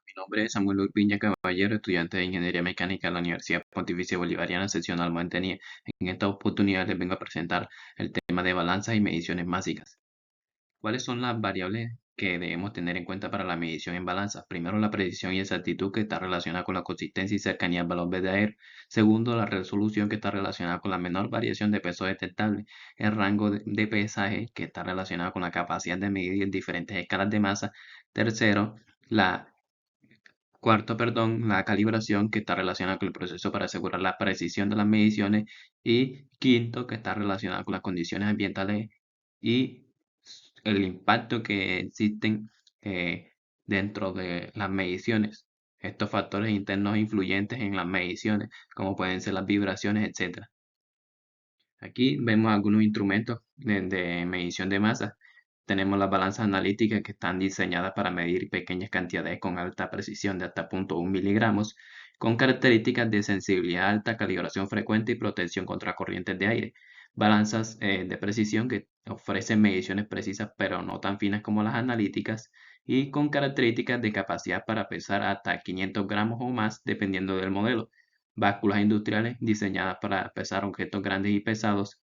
Mi nombre es Samuel Urpiña Caballero, estudiante de Ingeniería Mecánica en la Universidad Pontificia Bolivariana, sección Almaentenía. En esta oportunidad les vengo a presentar el tema de balanzas y mediciones básicas. ¿Cuáles son las variables que debemos tener en cuenta para la medición en balanzas? Primero, la precisión y exactitud, que está relacionada con la consistencia y cercanía al valor verdadero. Segundo, la resolución, que está relacionada con la menor variación de peso detectable. El rango de pesaje, que está relacionado con la capacidad de medir diferentes escalas de masa. Tercero, la la calibración, que está relacionada con el proceso para asegurar la precisión de las mediciones. Y quinto, que está relacionada con las condiciones ambientales y el impacto que existen dentro de las mediciones. Estos factores internos influyentes en las mediciones, como pueden ser las vibraciones, etcétera. Aquí vemos algunos instrumentos de medición de masa. Tenemos las balanzas analíticas, que están diseñadas para medir pequeñas cantidades con alta precisión de hasta 0,1 miligramos, con características de sensibilidad alta, calibración frecuente y protección contra corrientes de aire. Balanzas de precisión, que ofrecen mediciones precisas pero no tan finas como las analíticas, y con características de capacidad para pesar hasta 500 gramos o más dependiendo del modelo. Básculas industriales diseñadas para pesar objetos grandes y pesados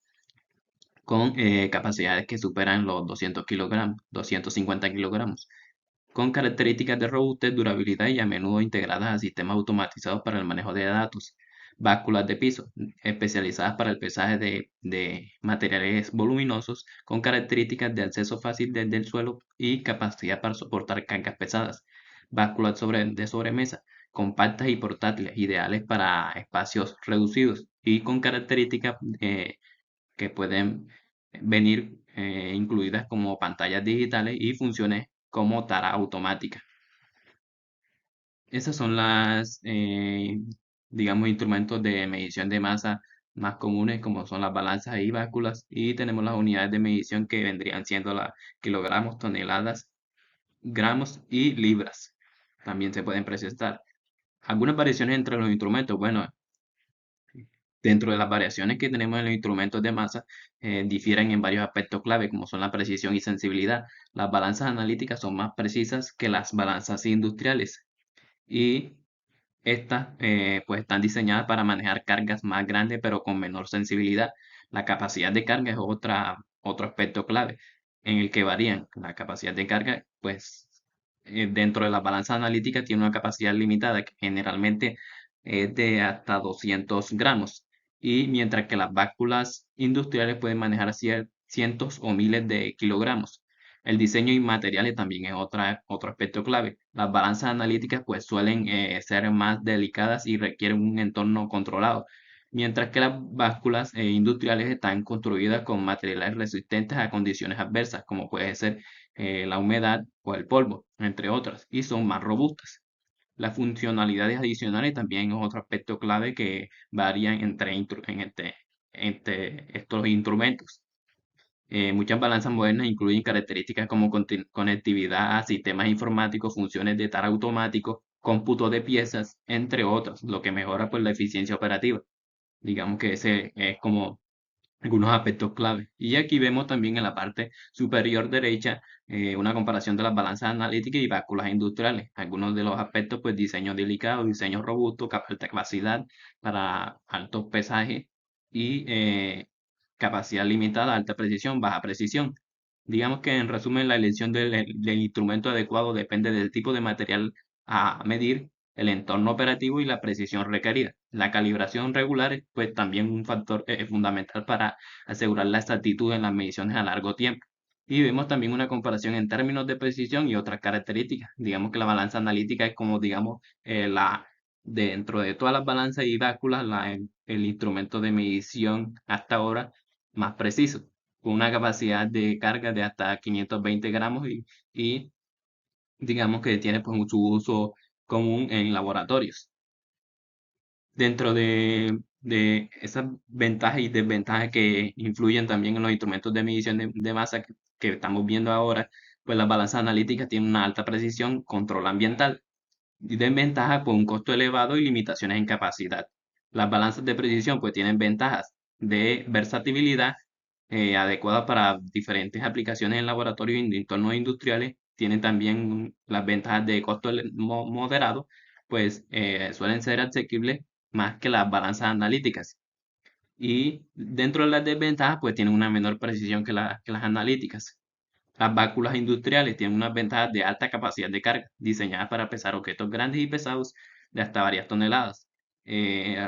con capacidades que superan los 200 kilogramos, 250 kilogramos, con características de robustez, durabilidad y a menudo integradas a sistemas automatizados para el manejo de datos. Básculas de piso, especializadas para el pesaje de materiales voluminosos, con características de acceso fácil desde el suelo y capacidad para soportar cargas pesadas. Básculas de sobremesa, compactas y portátiles, ideales para espacios reducidos y con características que pueden venir incluidas como pantallas digitales y funciones como tara automática. Esas son digamos, instrumentos de medición de masa más comunes, como son las balanzas y básculas, y tenemos las unidades de medición, que vendrían siendo las kilogramos, toneladas, gramos y libras. También se pueden presentar algunas variaciones entre los instrumentos. Bueno, dentro de las variaciones que tenemos en los instrumentos de masa, difieren en varios aspectos clave, como son la precisión y sensibilidad. Las balanzas analíticas son más precisas que las balanzas industriales, y estas pues están diseñadas para manejar cargas más grandes pero con menor sensibilidad. La capacidad de carga es otro aspecto clave en el que varían. La capacidad de carga, pues dentro de la balanza analítica, tiene una capacidad limitada, que generalmente es de hasta 200 gramos, y mientras que las básculas industriales pueden manejar cientos o miles de kilogramos. El diseño y materiales también es otro aspecto clave. Las balanzas analíticas pues suelen ser más delicadas y requieren un entorno controlado, mientras que las básculas industriales están construidas con materiales resistentes a condiciones adversas, como puede ser la humedad o el polvo, entre otras, y son más robustas. Las funcionalidades adicionales también es otro aspecto clave, que varían entre estos instrumentos. Muchas balanzas modernas incluyen características como conectividad a sistemas informáticos, funciones de tara automático, cómputo de piezas, entre otras, lo que mejora pues la eficiencia operativa. Digamos que ese es como algunos aspectos clave. Y aquí vemos también en la parte superior derecha una comparación de las balanzas analíticas y básculas industriales. Algunos de los aspectos, pues diseño delicado, diseño robusto, alta capacidad para altos pesajes, y capacidad limitada, alta precisión, baja precisión. Digamos que en resumen, la elección del instrumento adecuado depende del tipo de material a medir, el entorno operativo y la precisión requerida. La calibración regular es pues también un factor fundamental para asegurar la exactitud en las mediciones a largo tiempo. Y vemos también una comparación en términos de precisión y otras características. Digamos que la balanza analítica es como, digamos, dentro de todas las balanzas y básculas, el instrumento de medición hasta ahora más preciso, con una capacidad de carga de hasta 520 gramos, y digamos que tiene pues su uso común en laboratorios. Dentro de esas ventajas y desventajas que influyen también en los instrumentos de medición de masa que estamos viendo ahora, pues las balanzas analíticas tienen una alta precisión, control ambiental, y desventajas por un costo elevado y limitaciones en capacidad. Las balanzas de precisión pues tienen ventajas de versatilidad, adecuadas para diferentes aplicaciones en laboratorios y en entornos industriales, tienen también las ventajas de costo moderado, pues suelen ser asequibles más que las balanzas analíticas. Y dentro de las desventajas, pues tienen una menor precisión que las analíticas. Las básculas industriales tienen unas ventajas de alta capacidad de carga, diseñadas para pesar objetos grandes y pesados de hasta varias toneladas.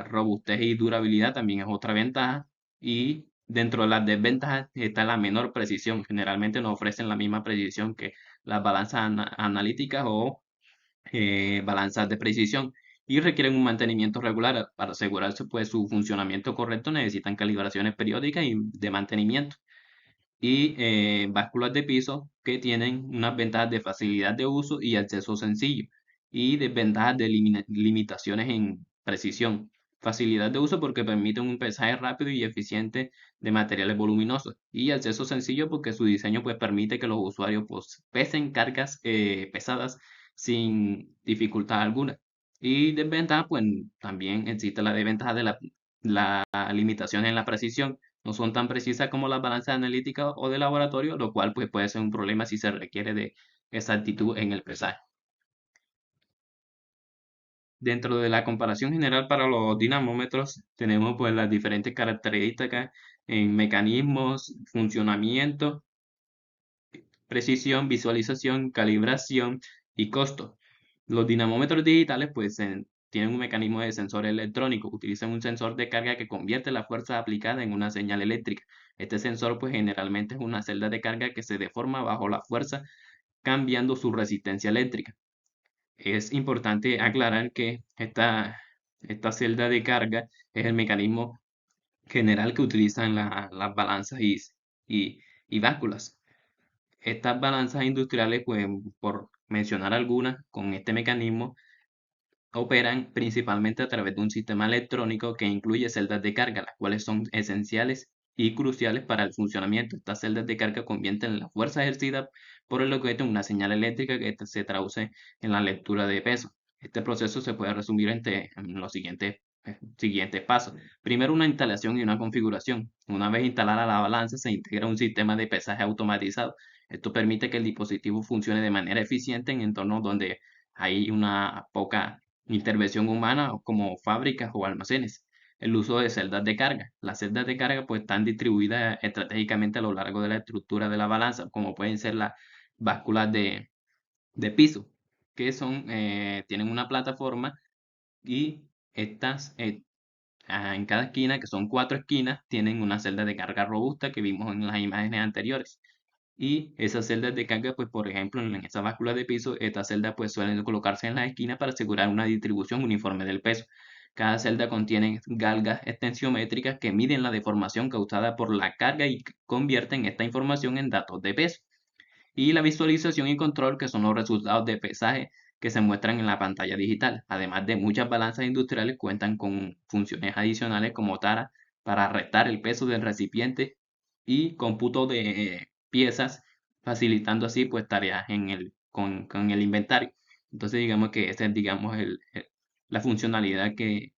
Robustez y durabilidad también es otra ventaja. Y dentro de las desventajas está la menor precisión. Generalmente no ofrecen la misma precisión que las balanzas analíticas o balanzas de precisión y requieren un mantenimiento regular. Para asegurarse pues su funcionamiento correcto necesitan calibraciones periódicas y de mantenimiento. Y básculas de piso que tienen unas ventajas de facilidad de uso y acceso sencillo y desventajas de limitaciones en precisión. Facilidad de uso porque permiten un pesaje rápido y eficiente de materiales voluminosos y acceso sencillo porque su diseño pues permite que los usuarios pues, pesen cargas pesadas sin dificultad alguna. Y desventaja pues también existe la desventaja de la limitación en la precisión. No son tan precisas como las balanzas analíticas o de laboratorio, lo cual pues, puede ser un problema si se requiere de exactitud en el pesaje. Dentro de la comparación general para los dinamómetros, tenemos pues las diferentes características en mecanismos, funcionamiento, precisión, visualización, calibración y costo. Los dinamómetros digitales pues tienen un mecanismo de sensor electrónico, utilizan un sensor de carga que convierte la fuerza aplicada en una señal eléctrica. Este sensor pues generalmente es una celda de carga que se deforma bajo la fuerza, cambiando su resistencia eléctrica. Es importante aclarar que esta celda de carga es el mecanismo general que utilizan las balanzas y, y básculas. Estas balanzas industriales, pues, por mencionar algunas, con este mecanismo, operan principalmente a través de un sistema electrónico que incluye celdas de carga, las cuales son esenciales y cruciales para el funcionamiento. Estas celdas de carga convierten la fuerza ejercida por el objeto en una señal eléctrica que se traduce en la lectura de peso. Este proceso se puede resumir en los siguientes pasos. Primero, una instalación y una configuración. Una vez instalada la balanza, se integra un sistema de pesaje automatizado. Esto permite que el dispositivo funcione de manera eficiente en entornos donde hay una poca intervención humana como fábricas o almacenes. El uso de celdas de carga. Las celdas de carga pues están distribuidas estratégicamente a lo largo de la estructura de la balanza, como pueden ser las básculas de piso, que tienen una plataforma y estas en cada esquina, que son 4 esquinas, tienen una celda de carga robusta que vimos en las imágenes anteriores. Y esas celdas de carga, pues por ejemplo, en esa báscula de piso, estas celdas pues suelen colocarse en la esquina para asegurar una distribución uniforme del peso. Cada celda contiene galgas extensiométricas que miden la deformación causada por la carga y convierten esta información en datos de peso. Y la visualización y control, que son los resultados de pesaje que se muestran en la pantalla digital. Además de muchas balanzas industriales, cuentan con funciones adicionales como tara para restar el peso del recipiente y cómputo de piezas, facilitando así pues tareas con el inventario. Entonces digamos que esa es digamos la funcionalidad que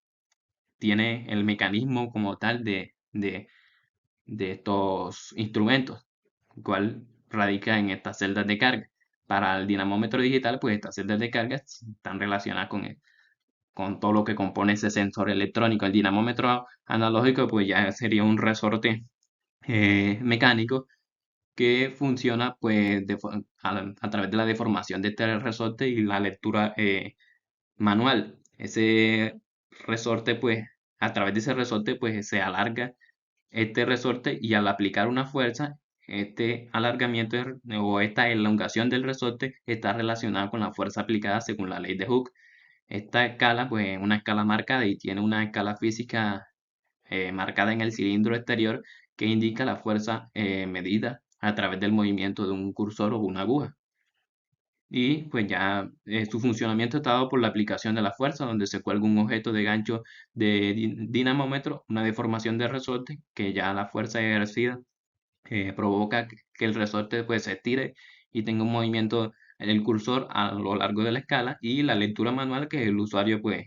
tiene el mecanismo como tal de estos instrumentos, cual radica en estas celdas de carga. Para el dinamómetro digital, pues estas celdas de carga están relacionadas con todo lo que compone ese sensor electrónico. El dinamómetro analógico, pues ya sería un resorte mecánico que funciona pues a través de la deformación de este resorte y la lectura manual. Ese resorte, pues, a través de ese resorte, pues se alarga este resorte y al aplicar una fuerza, este alargamiento o esta elongación del resorte está relacionada con la fuerza aplicada según la ley de Hooke. Esta escala, pues, es una escala marcada y tiene una escala física marcada en el cilindro exterior que indica la fuerza medida a través del movimiento de un cursor o una aguja. Y pues ya su funcionamiento está dado por la aplicación de la fuerza, donde se cuelga un objeto de gancho de dinamómetro, una deformación del resorte, que ya la fuerza ejercida provoca que el resorte pues se estire y tenga un movimiento en el cursor a lo largo de la escala y la lectura manual que el usuario pues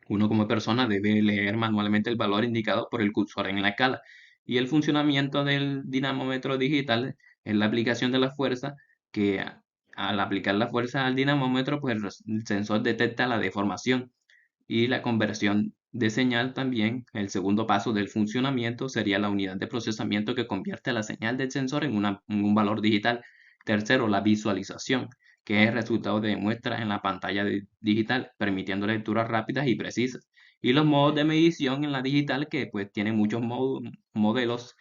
uno como persona debe leer manualmente el valor indicado por el cursor en la escala. Y el funcionamiento del dinamómetro digital es la aplicación de la fuerza que al aplicar la fuerza al dinamómetro, pues el sensor detecta la deformación y la conversión de señal también. El segundo paso del funcionamiento sería la unidad de procesamiento que convierte la señal del sensor en un valor digital. Tercero, la visualización, que es el resultado de muestras en la pantalla digital, permitiendo lecturas rápidas y precisas. Y los modos de medición en la digital, que pues tienen modelos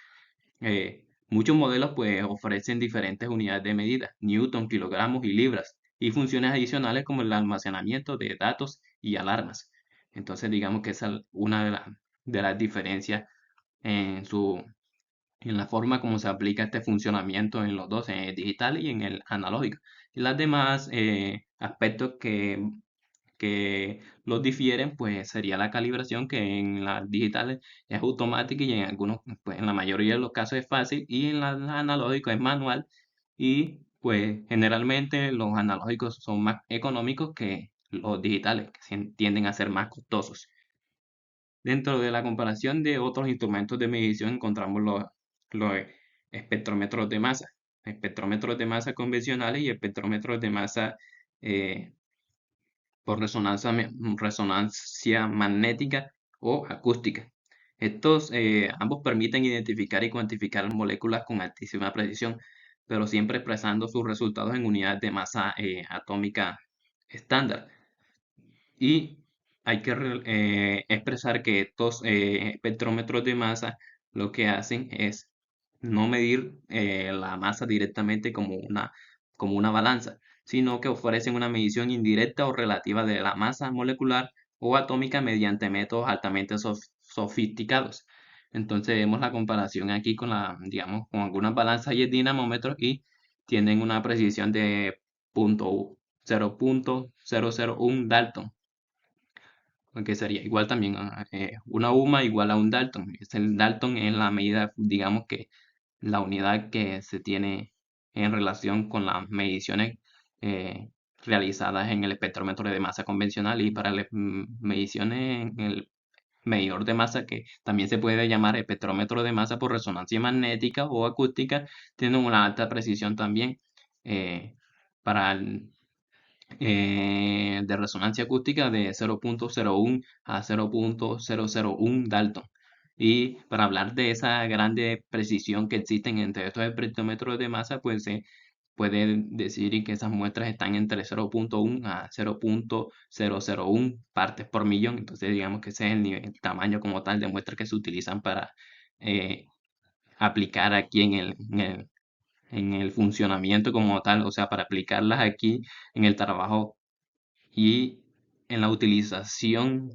muchos modelos pues ofrecen diferentes unidades de medida, newton, kilogramos y libras, y funciones adicionales como el almacenamiento de datos y alarmas. Entonces digamos que esa es una de las diferencias en en la forma como se aplica este funcionamiento en los dos, en el digital y en el analógico. Y las demás aspectos que los difieren, pues sería la calibración, que en las digitales es automática y en algunos, pues en la mayoría de los casos es fácil, y en las analógicas es manual, y pues generalmente los analógicos son más económicos que los digitales, que tienden a ser más costosos. Dentro de la comparación de otros instrumentos de medición encontramos los espectrómetros de masa, espectrómetros de masa convencionales y espectrómetros de masa eh, por resonancia magnética o acústica. Estos ambos permiten identificar y cuantificar moléculas con altísima precisión, pero siempre expresando sus resultados en unidades de masa atómica estándar. Y hay que expresar que estos espectrómetros de masa lo que hacen es no medir la masa directamente como una balanza, sino que ofrecen una medición indirecta o relativa de la masa molecular o atómica mediante métodos altamente sofisticados. Entonces vemos la comparación aquí con digamos, con algunas balanzas y el dinamómetro, y tienen una precisión de 0.001 Dalton, que sería igual también a una UMA igual a un Dalton. El Dalton es la medida, digamos que la unidad que se tiene en relación con las mediciones eh, realizadas en el espectrómetro de masa convencional, y para las mediciones en el medidor de masa, que también se puede llamar espectrómetro de masa por resonancia magnética o acústica, tiene una alta precisión también eh, para de resonancia acústica de 0.01 a 0.001 Dalton. Y para hablar de esa grande precisión que existen entre estos espectrómetros de masa, pues se puede decir que esas muestras están entre 0.1 a 0.001 partes por millón. Entonces digamos que ese es el tamaño como tal de muestras que se utilizan para eh, aplicar aquí en el funcionamiento como tal, o sea, para aplicarlas aquí en el trabajo y en la utilización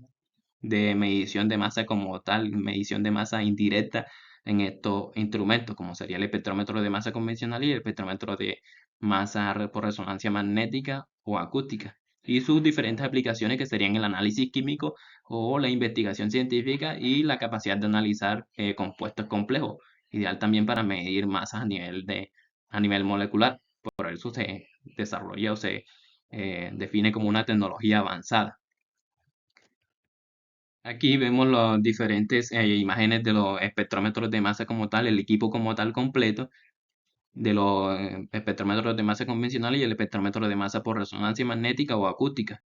de medición de masa como tal, medición de masa indirecta en estos instrumentos, como sería el espectrómetro de masa convencional y el espectrómetro de masa por resonancia magnética o acústica, y sus diferentes aplicaciones, que serían el análisis químico o la investigación científica y la capacidad de analizar compuestos complejos, ideal también para medir masas a nivel molecular. Por eso se desarrolla o se define como una tecnología avanzada. Aquí vemos las diferentes imágenes de los espectrómetros de masa como tal, el equipo como tal completo de los espectrómetros de masa convencional y el espectrómetro de masa por resonancia magnética o acústica.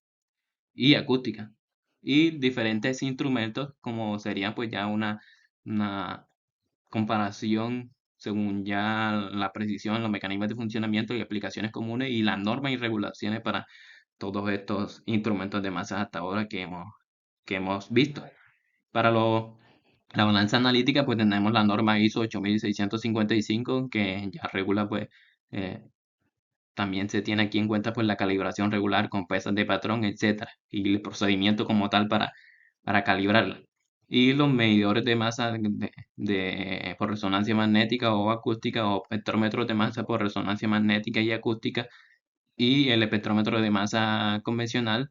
Y diferentes instrumentos como sería pues ya una comparación según ya la precisión, los mecanismos de funcionamiento y aplicaciones comunes y las normas y regulaciones para todos estos instrumentos de masa hasta ahora que hemos visto. Para la balanza analítica, pues tenemos la norma ISO 8655, que ya regula, pues, eh, también se tiene aquí en cuenta, pues, la calibración regular con pesas de patrón, etcétera, y el procedimiento como tal para calibrarla. Y los medidores de masa por resonancia magnética o acústica, o espectrómetros de masa por resonancia magnética y acústica, y el espectrómetro de masa convencional,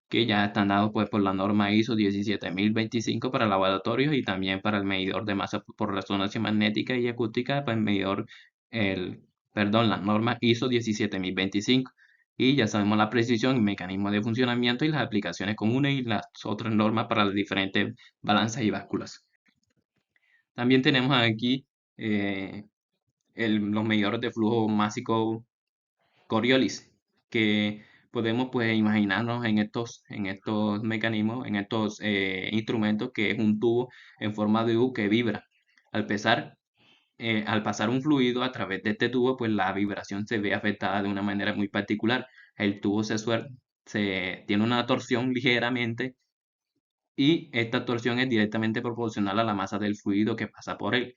que ya están dados pues por la norma ISO 17025 para laboratorios, y también para el medidor de masa por resonancia magnética y acústica, pues el, perdón, la norma ISO 17025. Y ya sabemos la precisión, el mecanismo de funcionamiento y las aplicaciones comunes y las otras normas para las diferentes balanzas y básculas. También tenemos aquí eh, los medidores de flujo másico Coriolis, que podemos pues imaginarnos en estos mecanismos, en estos instrumentos, que es un tubo en forma de U que vibra. Al pesar, Al pasar un fluido a través de este tubo, pues la vibración se ve afectada de una manera muy particular. El tubo se tiene una torsión ligeramente y esta torsión es directamente proporcional a la masa del fluido que pasa por él.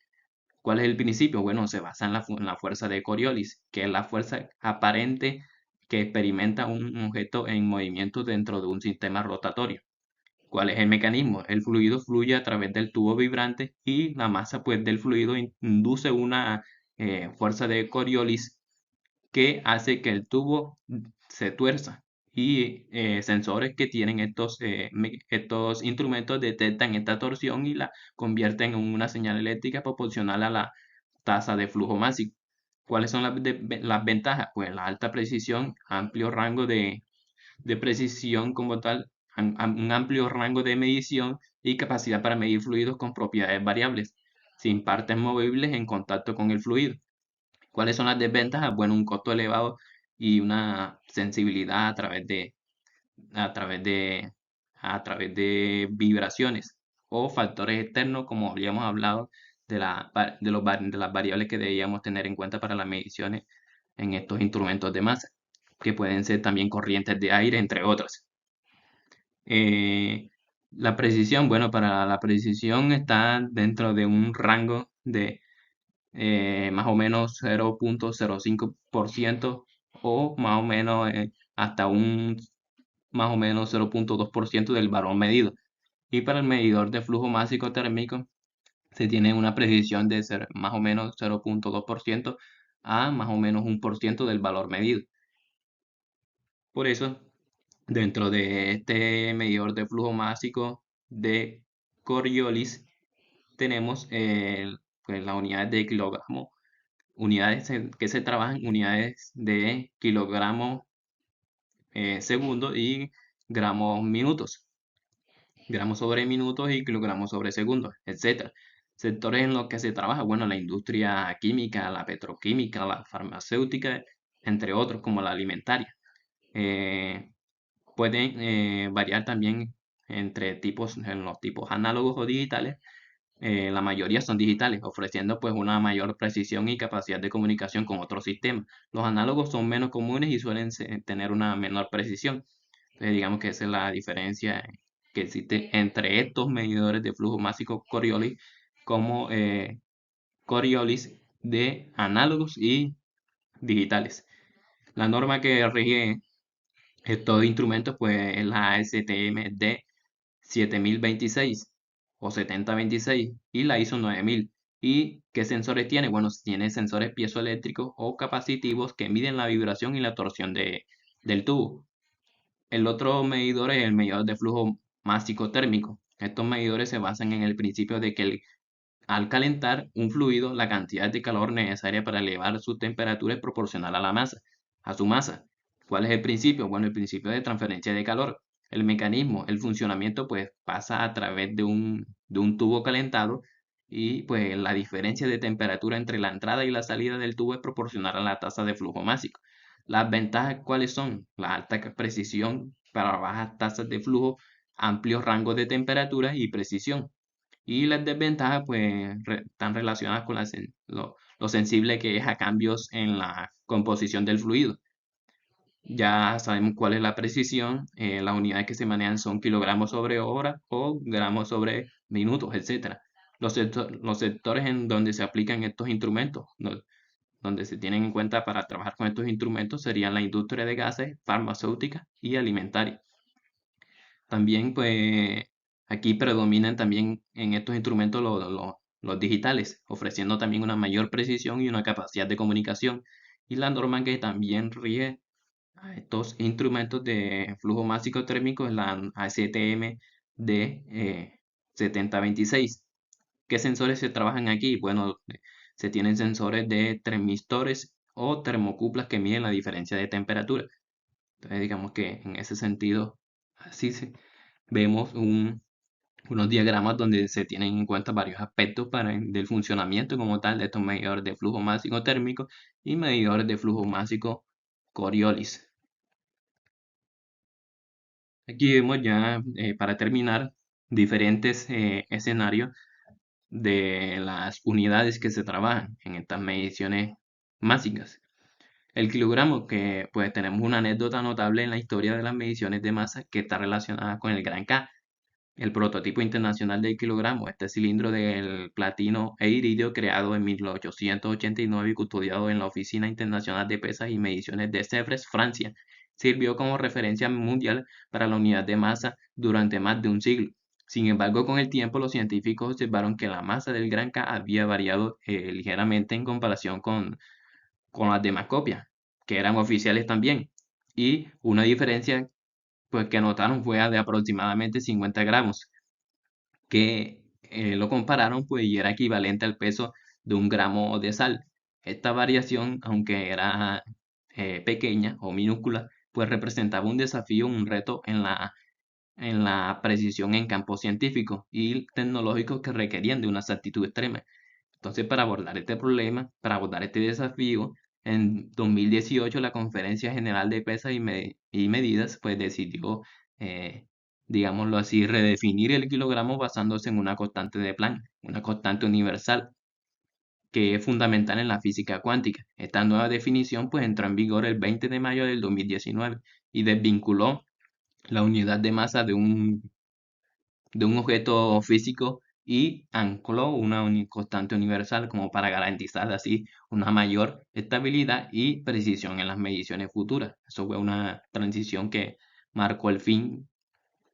¿Cuál es el principio? Bueno, se basa en la fuerza de Coriolis, que es la fuerza aparente que experimenta un objeto en movimiento dentro de un sistema rotatorio. ¿Cuál es el mecanismo? El fluido fluye a través del tubo vibrante y la masa pues, del fluido induce una fuerza de Coriolis que hace que el tubo se tuerza. Y sensores que tienen estos instrumentos detectan esta torsión y la convierten en una señal eléctrica proporcional a la tasa de flujo máximo. ¿Cuáles son las ventajas? Pues la alta precisión, amplio rango de precisión como tal, un amplio rango de medición y capacidad para medir fluidos con propiedades variables, sin partes movibles en contacto con el fluido. ¿Cuáles son las desventajas? Bueno, un costo elevado y una sensibilidad a través de, a través de vibraciones o factores externos, como habíamos hablado de las variables que debíamos tener en cuenta para las mediciones en estos instrumentos de masa, que pueden ser también corrientes de aire, entre otras. Eh, la precisión, bueno, para la precisión está dentro de un rango de más o menos 0,05% o más o menos hasta un más o menos 0,2% del valor medido. Y para el medidor de flujo másico térmico se tiene una precisión de ser más o menos 0,2% a más o menos 1% del valor medido. Por eso, dentro de este medidor de flujo másico de Coriolis, tenemos pues, las unidades de kilogramo, que se trabajan unidades de kilogramo segundo y gramos minutos, gramos sobre minutos y kilogramos sobre segundos, etcétera. Sectores en los que se trabaja, bueno, la industria química, la petroquímica, la farmacéutica, entre otros, como la alimentaria. Eh, Pueden variar también entre tipos, en los tipos análogos o digitales. La mayoría son digitales, ofreciendo pues una mayor precisión y capacidad de comunicación con otros sistemas. Los análogos son menos comunes y suelen tener una menor precisión. Entonces digamos que esa es la diferencia que existe entre estos medidores de flujo másico Coriolis como Coriolis de análogos y digitales. La norma que rige estos instrumentos pues es la ASTM 7026 o 7026 y la ISO 9000. ¿Y qué sensores tiene? Bueno, tiene sensores piezoeléctricos o capacitivos que miden la vibración y la torsión del tubo. El otro medidor es el medidor de flujo másico térmico. Estos medidores se basan en el principio de que al calentar un fluido, la cantidad de calor necesaria para elevar su temperatura es proporcional a la masa, a su masa. ¿Cuál es el principio? Bueno, el principio de transferencia de calor. El mecanismo, el funcionamiento, pues pasa a través de un tubo calentado y pues la diferencia de temperatura entre la entrada y la salida del tubo es proporcional a la tasa de flujo másico. Las ventajas, ¿cuáles son? La alta precisión para bajas tasas de flujo, amplios rangos de temperatura y precisión. Y las desventajas, pues, están relacionadas con lo sensible que es a cambios en la composición del fluido. Ya sabemos cuál es la precisión, las unidades que se manejan son kilogramos sobre hora o gramos sobre minutos, etcétera. Los sectores en donde se aplican estos instrumentos, donde se tienen en cuenta para trabajar con estos instrumentos, serían la industria de gases, farmacéutica y alimentaria. También, pues, aquí predominan también en estos instrumentos los digitales, ofreciendo también una mayor precisión y una capacidad de comunicación. Y la norma que también rige a estos instrumentos de flujo másico térmico es la ASTM de 7026. ¿Qué sensores se trabajan aquí? Bueno, se tienen sensores de termistores o termocuplas que miden la diferencia de temperatura. Entonces, digamos que en ese sentido, así vemos unos diagramas donde se tienen en cuenta varios aspectos del funcionamiento como tal de estos medidores de flujo másico térmico y medidores de flujo másico Coriolis. Aquí vemos ya, para terminar, diferentes escenarios de las unidades que se trabajan en estas mediciones básicas. El kilogramo, que pues tenemos una anécdota notable en la historia de las mediciones de masa que está relacionada con el gran K, el prototipo internacional del kilogramo, este cilindro del platino e iridio creado en 1889 y custodiado en la Oficina Internacional de Pesas y Mediciones de Sèvres, Francia, sirvió como referencia mundial para la unidad de masa durante más de un siglo. Sin embargo, con el tiempo los científicos observaron que la masa del gran K había variado ligeramente en comparación con las demás copias, que eran oficiales también. Y una diferencia pues, que notaron fue de aproximadamente 50 gramos, que lo compararon pues, y era equivalente al peso de un gramo de sal. Esta variación, aunque era pequeña o minúscula, pues representaba un desafío, un reto en la precisión en campos científicos y tecnológicos que requerían de una exactitud extrema. Entonces, para abordar este problema, para abordar este desafío, en 2018 la Conferencia General de Pesas y Medidas pues decidió, eh, digámoslo así, redefinir el kilogramo basándose en una constante de Planck, una constante universal que es fundamental en la física cuántica. Esta nueva definición pues entró en vigor el 20 de mayo del 2019 y desvinculó la unidad de masa de un objeto físico y ancló una constante universal como para garantizar así una mayor estabilidad y precisión en las mediciones futuras. Eso fue una transición que marcó el fin,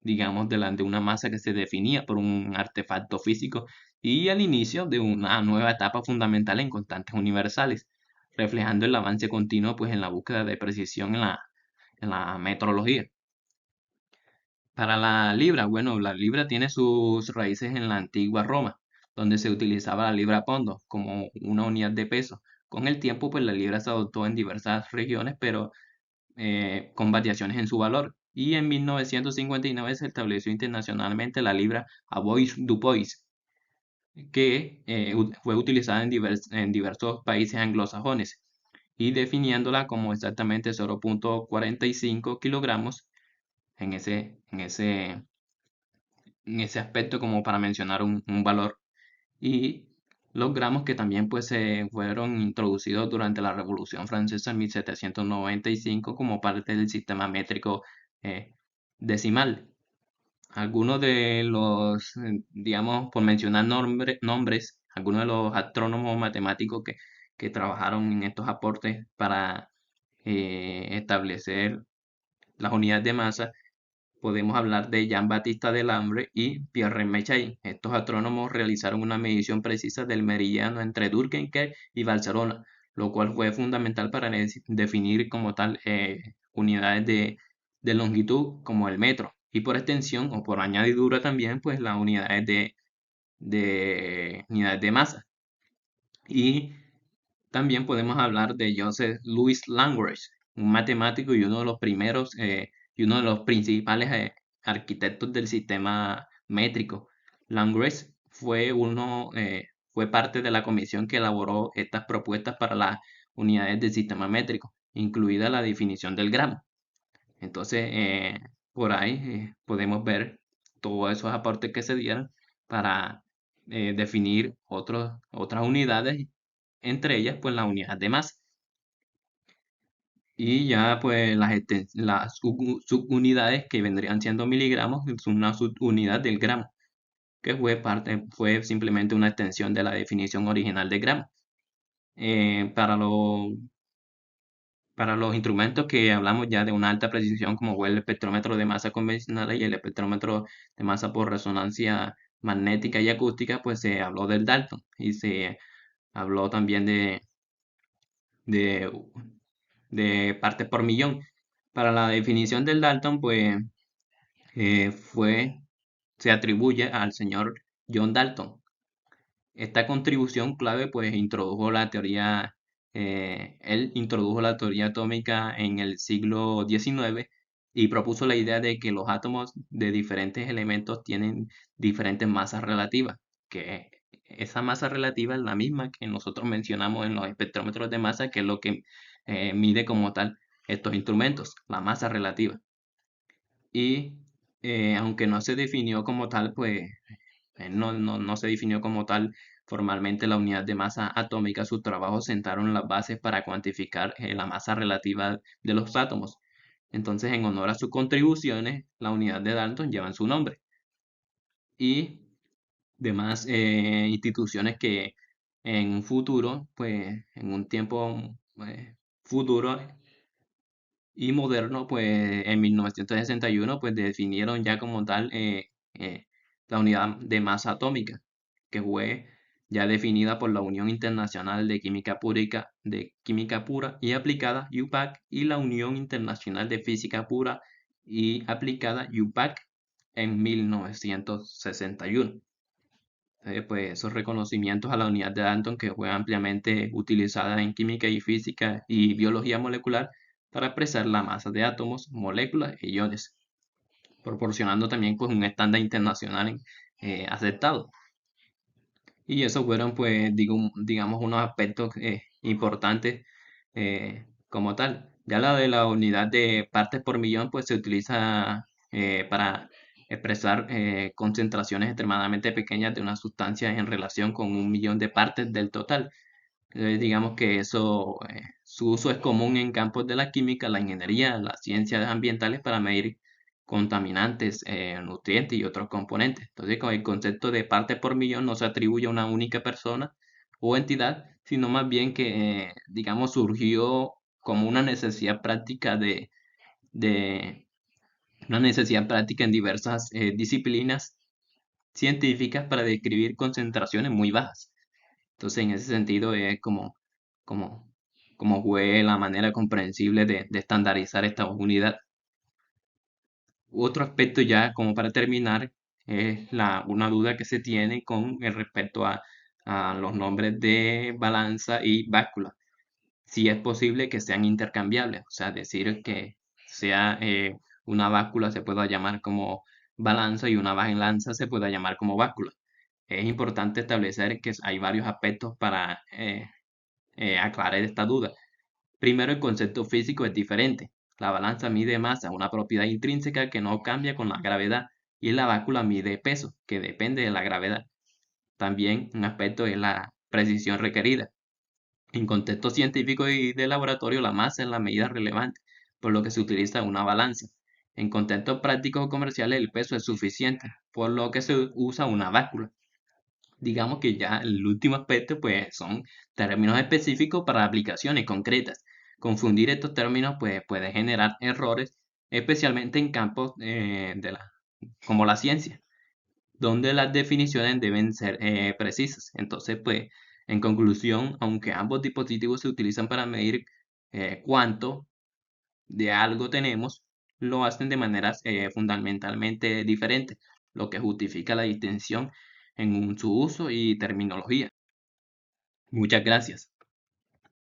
digamos, de una masa que se definía por un artefacto físico y el inicio de una nueva etapa fundamental en constantes universales, reflejando el avance continuo pues en la búsqueda de precisión en la metrología. Para la libra, bueno, la libra tiene sus raíces en la antigua Roma, donde se utilizaba la libra pondo como una unidad de peso. Con el tiempo, pues la libra se adoptó en diversas regiones, pero con variaciones en su valor. Y en 1959 se estableció internacionalmente la libra Avois du Poids, que fue utilizada en diversos países anglosajones, y definiéndola como exactamente 0,45 kilogramos en ese aspecto como para mencionar un valor. Y los gramos que también pues se fueron introducidos durante la Revolución Francesa en 1795 como parte del sistema métrico eh, decimal. Algunos de los, digamos, por mencionar nombres, algunos de los astrónomos matemáticos que trabajaron en estos aportes para establecer las unidades de masa, podemos hablar de Jean-Baptiste Delambre y Pierre Méchain. Estos astrónomos realizaron una medición precisa del meridiano entre Dunkerque y Barcelona, lo cual fue fundamental para definir como tal unidades de longitud como el metro. Y por extensión o por añadidura también, pues las unidades de unidades de masa. Y también podemos hablar de Joseph Louis Lagrange, un matemático y uno de los primeros y uno de los principales arquitectos del sistema métrico. Lagrange fue parte de la comisión que elaboró estas propuestas para las unidades del sistema métrico, incluida la definición del gramo. Entonces, por ahí podemos ver todos esos aportes que se dieron para definir otras unidades, entre ellas pues la unidad de masa. Y ya pues las subunidades que vendrían siendo miligramos es una subunidad del gramo, que fue simplemente una extensión de la definición original de gramo. Para para los instrumentos que hablamos ya de una alta precisión, como fue el espectrómetro de masa convencional y el espectrómetro de masa por resonancia magnética y acústica, pues se habló del Dalton y se habló también de, de partes por millón. Para la definición del Dalton, pues eh, fue, se atribuye al señor John Dalton. Esta contribución clave, pues, él introdujo la teoría atómica en el siglo XIX y propuso la idea de que los átomos de diferentes elementos tienen diferentes masas relativas, que esa masa relativa es la misma que nosotros mencionamos en los espectrómetros de masa, que es lo que mide como tal estos instrumentos, la masa relativa. Y aunque no se definió como tal, pues no se definió como tal formalmente la unidad de masa atómica, sus trabajos sentaron las bases para cuantificar la masa relativa de los átomos. Entonces, en honor a sus contribuciones, la unidad de Dalton lleva su nombre. Y demás instituciones que en un futuro, pues en un tiempo futuro y moderno, pues en 1961, pues definieron ya como tal la unidad de masa atómica, que fue ya definida por la Unión Internacional de Química Pura y Aplicada, UPAC, y la Unión Internacional de Física Pura y Aplicada, UPAC, en 1961. Pues esos reconocimientos a la unidad de Dalton, que fue ampliamente utilizada en química y física y biología molecular para expresar la masa de átomos, moléculas e iones, proporcionando también pues, un estándar internacional aceptado. Y esos fueron, pues, digamos, unos aspectos importantes como tal. Ya la de la unidad de partes por millón, pues se utiliza para expresar concentraciones extremadamente pequeñas de una sustancia en relación con 1 millón de partes del total. Digamos que eso, su uso es común en campos de la química, la ingeniería, las ciencias ambientales para medir contaminantes, nutrientes y otros componentes. Entonces, con el concepto de parte por millón no se atribuye a una única persona o entidad, sino más bien que, digamos, surgió como una necesidad práctica de una necesidad práctica en diversas disciplinas científicas para describir concentraciones muy bajas. Entonces, en ese sentido, es como, como fue la manera comprensible de estandarizar esta unidad. Otro aspecto ya, como para terminar, es una duda que se tiene con el respecto a los nombres de balanza y báscula. Si es posible que sean intercambiables, o sea, decir que sea una báscula se pueda llamar como balanza y una balanza se pueda llamar como báscula. Es importante establecer que hay varios aspectos para aclarar esta duda. Primero, el concepto físico es diferente. La balanza mide masa, una propiedad intrínseca que no cambia con la gravedad, y la báscula mide peso, que depende de la gravedad. También un aspecto es la precisión requerida. En contexto científico y de laboratorio, la masa es la medida relevante, por lo que se utiliza una balanza. En contextos prácticos o comerciales, el peso es suficiente, por lo que se usa una báscula. Digamos que ya el último aspecto, pues, son términos específicos para aplicaciones concretas. Confundir estos términos, pues, puede generar errores, especialmente en campos como la ciencia, donde las definiciones deben ser precisas. Entonces, pues, en conclusión, aunque ambos dispositivos se utilizan para medir cuánto de algo tenemos, lo hacen de maneras fundamentalmente diferentes, lo que justifica la distinción en su uso y terminología. Muchas gracias.